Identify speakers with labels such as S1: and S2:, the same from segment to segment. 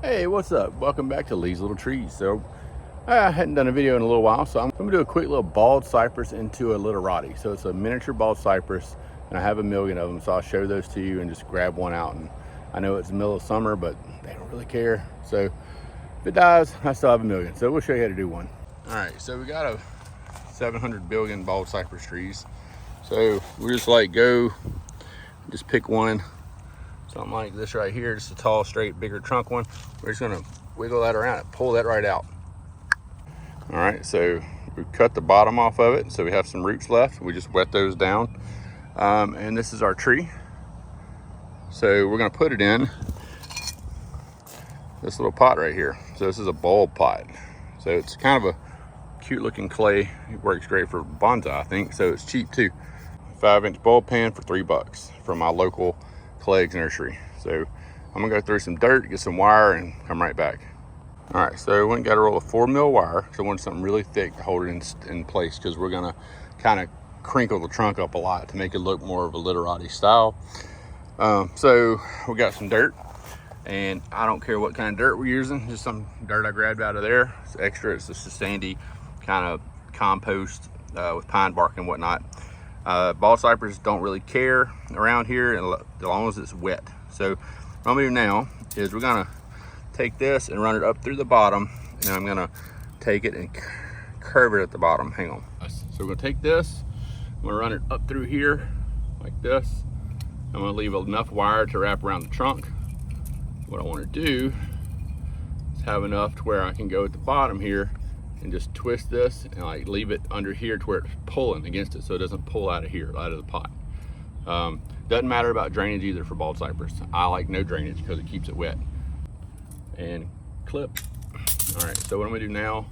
S1: Hey, what's up? Welcome back to Lee's Little Trees. So I hadn't done a video in a little while, so I'm gonna do a quick little bald cypress into a literati. So it's a miniature bald cypress, and I have a million of them, so I'll show those to you and just grab one out. And I know it's the middle of summer, but they don't really care. So if it dies, I still have a million. So we'll show you how to do one. All right, so we got a 700 billion bald cypress trees. So we just just pick one. Something like this right here, just a tall, straight, bigger trunk one. We're just gonna wiggle that around and pull that right out. All right, so we cut the bottom off of it, so we have some roots left. We just wet those down. And this is our tree. So we're gonna put it in this little pot right here. So this is a bulb pot. So it's kind of a cute looking clay. It works great for bonsai, I think, so it's cheap too. 5-inch bulb pan for $3 from my local Clegg's nursery. So I'm gonna go through some dirt, get some wire, and come right back. All right, so we went and got a roll of 4mm wire. So I want something really thick to hold it in place, because we're gonna kind of crinkle the trunk up a lot to make it look more of a literati style. So we got some dirt, and I don't care what kind of dirt we're using, just some dirt I grabbed out of there. It's extra, it's just a sandy kind of compost with pine bark and whatnot. Bald cypress don't really care around here as long as it's wet. So what I'm gonna do now is we're gonna take this and run it up through the bottom, and I'm gonna take it and curve it at the bottom. Hang on. So we're gonna take this, I'm gonna run it up through here like this. I'm gonna leave enough wire to wrap around the trunk. What I wanna do is have enough to where I can go at the bottom here and just twist this and like leave it under here to where it's pulling against it, so it doesn't pull out of here, out of the pot. Doesn't matter about drainage either for bald cypress. I like no drainage because it keeps it wet. And clip. All right, so what I'm gonna do now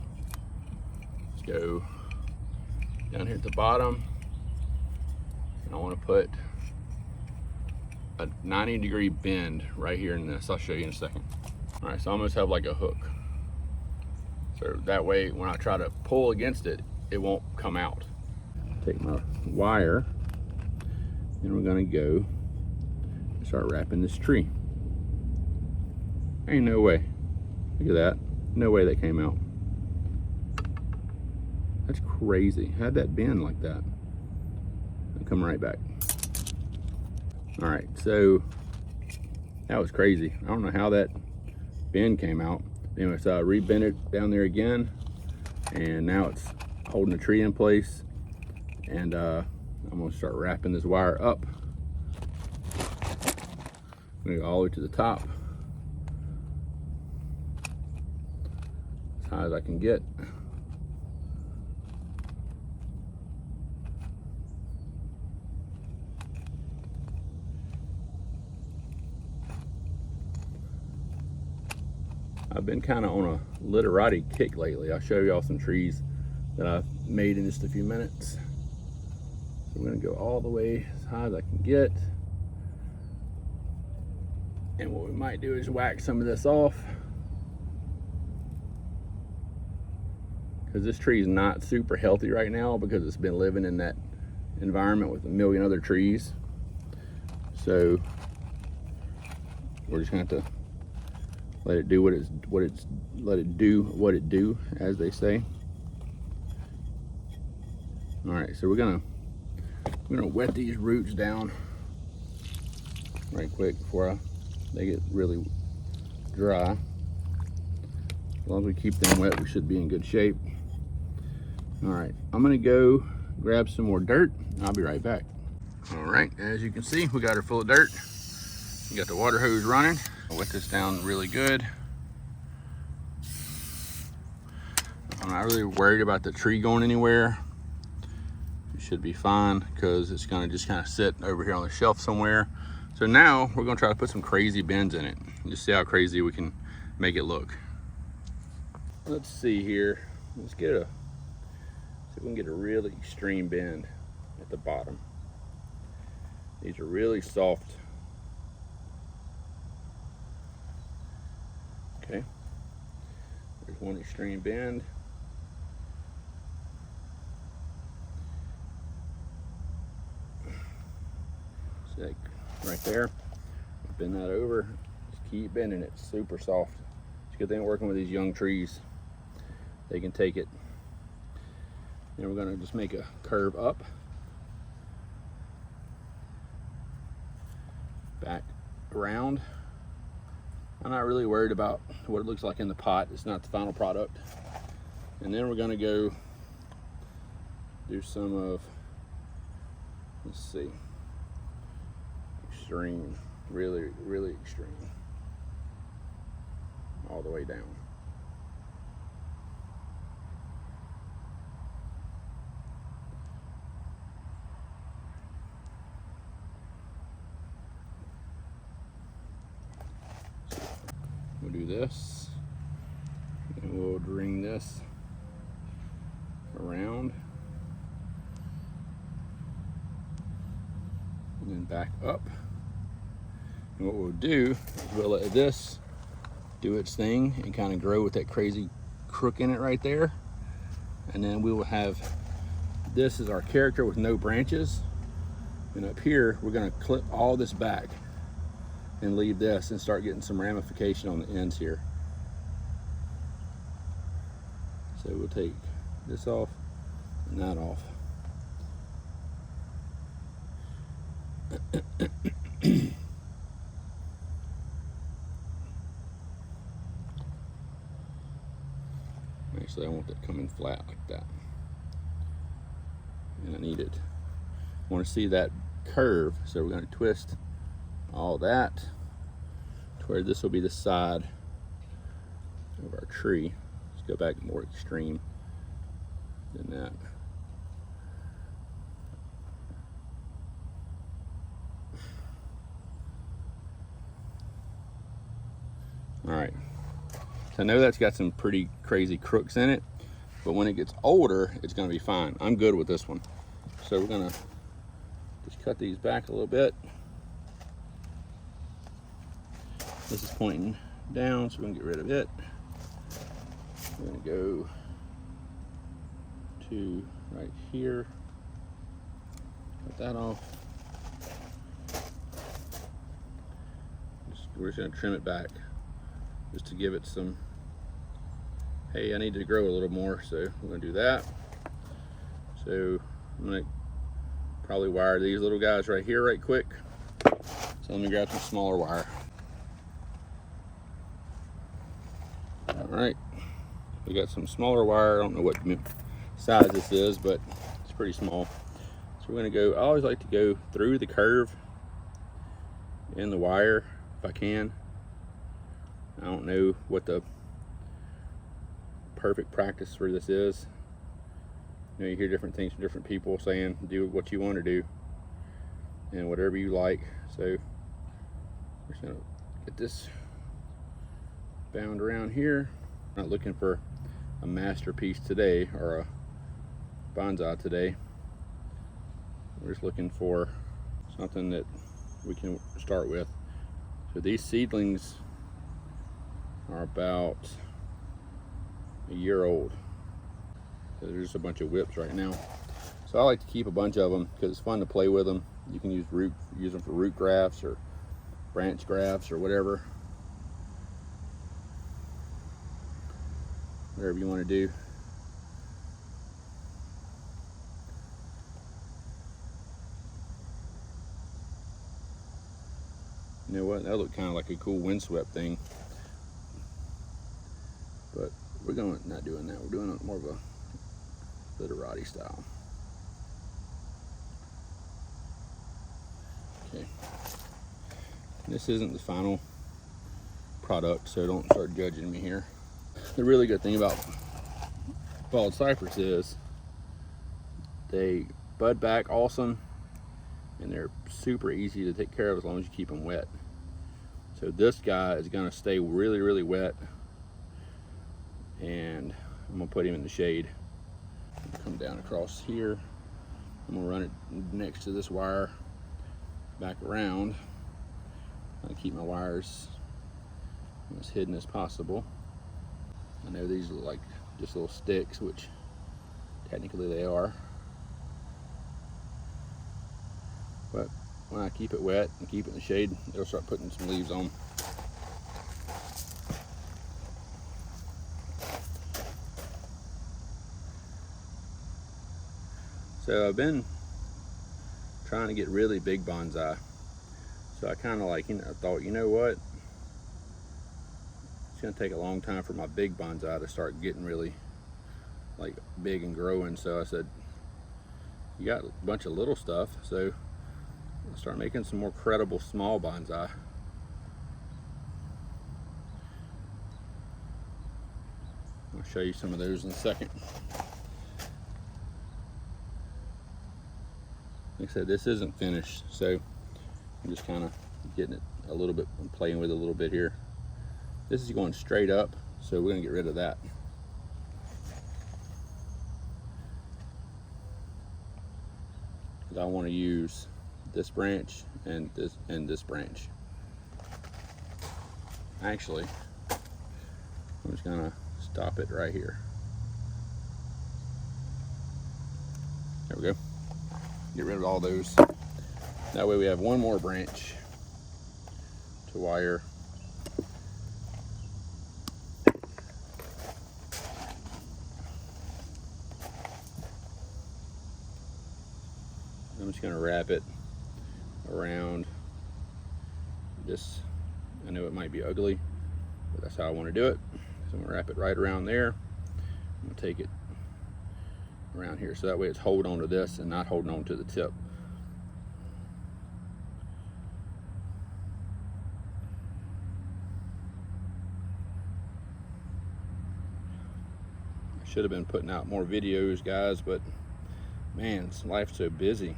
S1: is go down here at the bottom, and I wanna put a 90-degree bend right here in this. I'll show you in a second. All right, so I almost have like a hook. So that way, when I try to pull against it, it won't come out. Take my wire, and we're gonna go and start wrapping this tree. Ain't no way. Look at that. No way that came out. That's crazy. How'd that bend like that? I'll come right back. All right, so that was crazy. I don't know how that bend came out. Anyway, so I re-bent it down there again, and now it's holding the tree in place. And I'm gonna start wrapping this wire up. I'm gonna go all the way to the top, as high as I can get. I've been kind of on a literati kick lately. I'll show y'all some trees that I've made in just a few minutes. So we're gonna go all the way as high as I can get. And what we might do is whack some of this off, because this tree is not super healthy right now because it's been living in that environment with a million other trees. So we're just gonna have to let it do what it do, as they say. All right, so we're gonna wet these roots down right quick before they get really dry. As long as we keep them wet, we should be in good shape. All right, I'm gonna go grab some more dirt. I'll be right back. All right, as you can see, we got her full of dirt. We got the water hose running. I'll wet this down really good. I'm not really worried about the tree going anywhere. It should be fine, because it's gonna just kind of sit over here on the shelf somewhere. So now we're gonna try to put some crazy bends in it. Just see how crazy we can make it look. Let's see here. Let's see if we can get a really extreme bend at the bottom. These are really soft. Okay, there's one extreme bend. See, like right there. Bend that over. Just keep bending it. Super soft. It's a good thing working with these young trees. They can take it. Then we're gonna just make a curve up, back around. I'm not really worried about what it looks like in the pot. It's not the final product. And then we're gonna go do some of, let's see, extreme, really, really extreme, all the way down. We'll do this, and we'll bring this around, and then back up. And what we'll do is we'll let this do its thing and kind of grow with that crazy crook in it right there. And then we will have this as our character with no branches. And up here, we're gonna clip all this back and leave this and start getting some ramification on the ends here. So we'll take this off and that off. Actually, I want that coming flat like that. And I need it. I want to see that curve, so we're going to twist all that to where this will be the side of our tree. Let's go back more extreme than that. All right, so I know that's got some pretty crazy crooks in it, but when it gets older, it's gonna be fine. I'm good with this one. So we're gonna just cut these back a little bit. This is pointing down, so we're gonna get rid of it. We're gonna go to right here, cut that off. We're just gonna trim it back just to give it some, hey, I need to grow a little more, so we're gonna do that. So I'm gonna probably wire these little guys right here right quick. So let me grab some smaller wire. All right, we got some smaller wire. I don't know what size this is, but it's pretty small. So we're gonna go, I always like to go through the curve in the wire if I can. I don't know what the perfect practice for this is. You know, you hear different things from different people saying do what you want to do and whatever you like. So we're just gonna get this bound around here. Not looking for a masterpiece today or a bonsai today. We're just looking for something that we can start with. So these seedlings are about a year old. So there's just a bunch of whips right now. So I like to keep a bunch of them because it's fun to play with them. You can use them for root grafts or branch grafts or whatever you want to do. You know what? That looked kind of like a cool windswept thing. But we're not doing that. We're doing more of a literati style. Okay. This isn't the final product, so don't start judging me here. The really good thing about bald cypress is they bud back awesome, and they're super easy to take care of as long as you keep them wet. So this guy is going to stay really, really wet, and I'm going to put him in the shade. Come down across here. I'm going to run it next to this wire back around. I keep my wires as hidden as possible. I know these look like just little sticks, which technically they are. But when I keep it wet and keep it in the shade, it'll start putting some leaves on. So I've been trying to get really big bonsai. So I kind of like, I thought, you know what? It's gonna take a long time for my big bonsai to start getting really like big and growing. So I said, you got a bunch of little stuff, so I'll start making some more credible small bonsai. I'll show you some of those in a second. Like I said, this isn't finished, so I'm just kind of getting it a little bit, I'm playing with it a little bit here. This is going straight up, so we're gonna get rid of that. I want to use this branch and this branch. Actually, I'm just gonna stop it right here. There we go. Get rid of all those. That way we have one more branch to wire. I'm just gonna wrap it around this. I know it might be ugly, but that's how I want to do it. So I'm gonna wrap it right around there. I'm gonna take it around here, so that way it's holding on to this and not holding on to the tip. I should have been putting out more videos, guys, but man, life's so busy.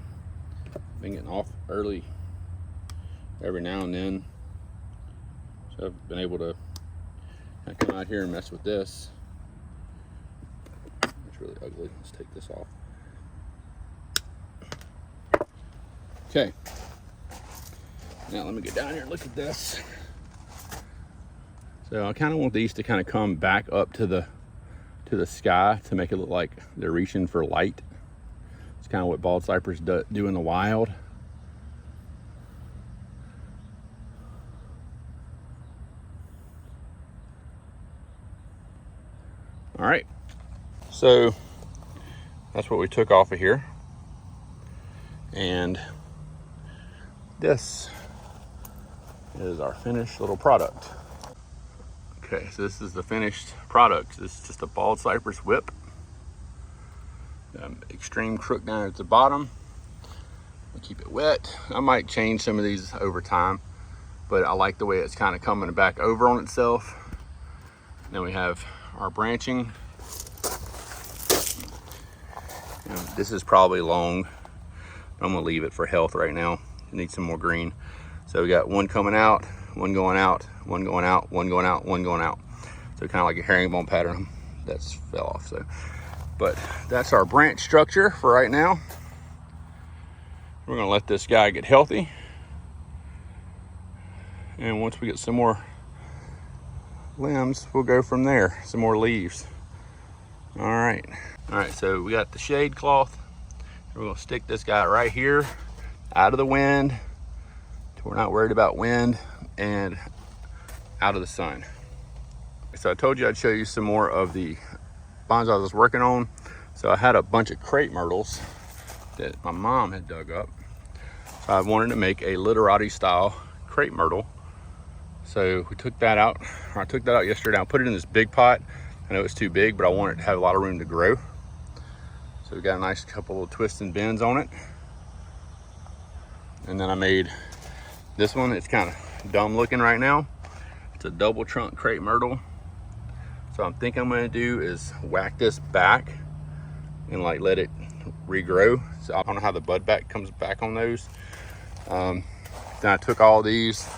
S1: Been getting off early every now and then, so I've been able to come out here and mess with this. It's really ugly. Let's take this off. Okay, now let me get down here and look at this. So I kind of want these to kind of come back up to the sky to make it look like they're reaching for light. It's kind of what bald cypress do in the wild. All right, so that's what we took off of here. And this is our finished little product. Okay, so this is the finished product. This is just a bald cypress whip. Extreme crook down at the bottom. I'll keep it wet. I might change some of these over time, but I like the way it's kind of coming back over on itself. Then we have our branching. This is probably long. I'm gonna leave it for health right now. It needs some more green. So we got one coming out, one going out, one going out, one going out, one going out. So kind of like a herringbone pattern. That's fell off. So, but that's our branch structure for right now. We're gonna let this guy get healthy. And once we get some more limbs, we'll go from there. Some more leaves. All right, so we got the shade cloth. We're gonna stick this guy right here, out of the wind, so we're not worried about wind, and out of the sun. So I told you I'd show you some more of the bonsai I was working on. So I had a bunch of crepe myrtles that my mom had dug up. So I wanted to make a literati style crepe myrtle. So we took that out, or I took that out yesterday. I put it in this big pot. I know it's too big, but I want it to have a lot of room to grow. So we got a nice couple of twists and bends on it. And then I made this one. It's kind of dumb looking right now. It's a double trunk crepe myrtle. So I'm thinking I'm gonna do is whack this back and like let it regrow. So I don't know how the bud back comes back on those. Then I took all these,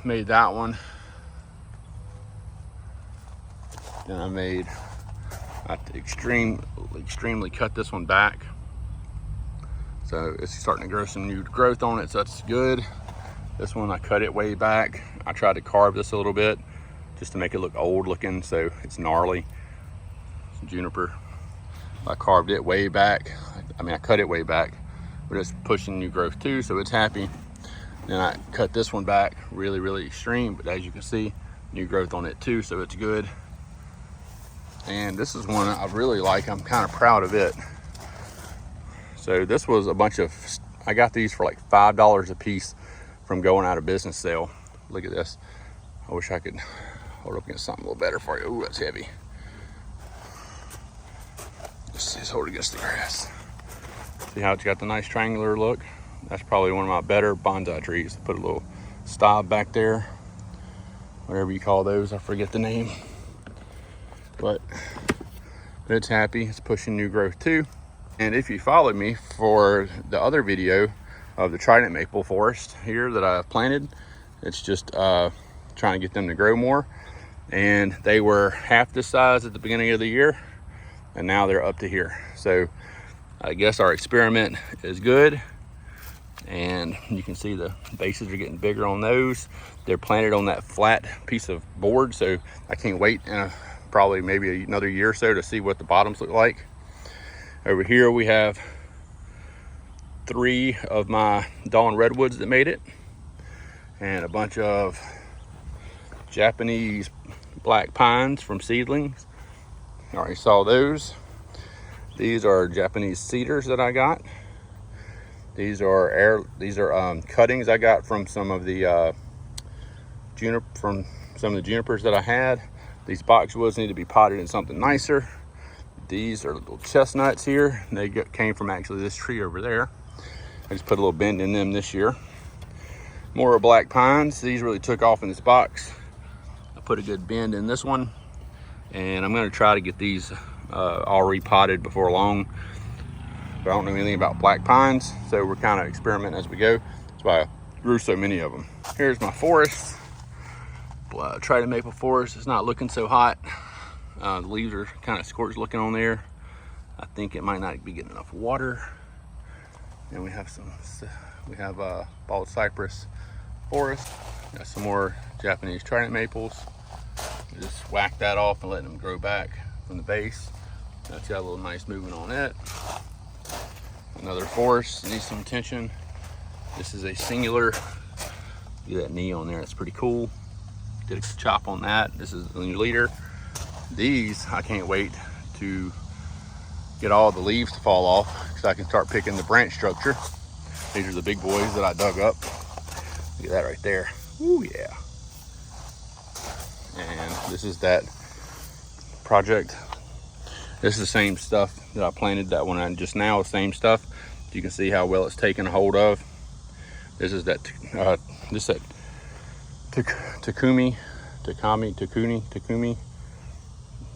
S1: made that one. Then I extremely cut this one back. So it's starting to grow some new growth on it, so that's good. This one I cut it way back. I tried to carve this a little bit just to make it look old looking, so it's gnarly. Some juniper. I carved it way back. I cut it way back, but it's pushing new growth too, so it's happy. Then I cut this one back really extreme, but as you can see, new growth on it too, so it's good. And this is one I really like. I'm kind of proud of it. So this was a bunch of, I got these for like $5 a piece from going out of business sale. Look at this. I wish I could hold up against something a little better for you. Ooh, that's heavy. Just hold it against the grass. See how it's got the nice triangular look? That's probably one of my better bonsai trees. Put a little stop back there, whatever you call those, I forget the name. But it's happy, it's pushing new growth too. And if you followed me for the other video of the trident maple forest here that I've planted, it's just trying to get them to grow more. And they were half this size at the beginning of the year, and now they're up to here. So I guess our experiment is good. And you can see the bases are getting bigger on those. They're planted on that flat piece of board, so I can't wait probably maybe another year or so to see what the bottoms look like. Over here we have 3 of my Dawn redwoods that made it, and a bunch of Japanese black pines from seedlings. I already saw those. These are Japanese cedars that I got. These are cuttings I got from some of the junipers that I had. These boxwoods need to be potted in something nicer. These are little chestnuts here. They came from actually this tree over there. I just put a little bend in them this year. More black pines. These really took off in this box. I put a good bend in this one, and I'm going to try to get these all repotted before long. But I don't know anything about black pines, so we're kind of experimenting as we go. That's why I grew so many of them. Here's my forest. Trident maple forest. It's not looking so hot. The leaves are kind of scorched looking on there. I think it might not be getting enough water. And we have bald cypress forest. Got some more Japanese trident maples. Just whack that off and let them grow back from the base. That's got a little nice movement on it. Another forest needs some attention. This is a singular. Look at that knee on there. That's pretty cool. Did a chop on that. This is the new leader. These, I can't wait to get all the leaves to fall off because I can start picking the branch structure. These are the big boys that I dug up. Look at that right there. Ooh, yeah. And this is that project. This is the same stuff that I planted. That one just now, same stuff. You can see how well it's taken a hold of. This is that Takumi,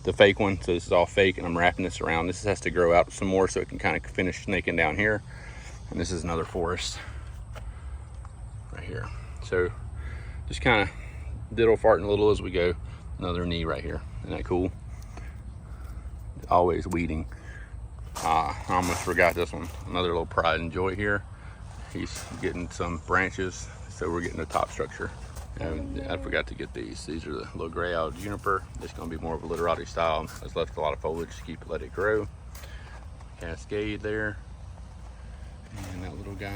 S1: the fake one. So this is all fake, and I'm wrapping this around. This has to grow out some more so it can kind of finish snaking down here. And this is another forest right here. So just kind of diddle farting a little as we go. Another knee right here. Isn't that cool? Always weeding. I almost forgot this one. Another little pride and joy here. He's getting some branches, so we're getting the top structure. And I forgot to get these. These are the little gray-eyed juniper. This is going to be more of a literati style. It's left a lot of foliage to let it grow. Cascade there. And that little guy.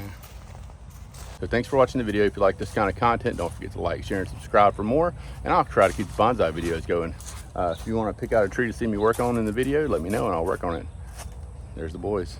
S1: So thanks for watching the video. If you like this kind of content, don't forget to like, share, and subscribe for more. And I'll try to keep the bonsai videos going. If you want to pick out a tree to see me work on in the video, let me know and I'll work on it. There's the boys.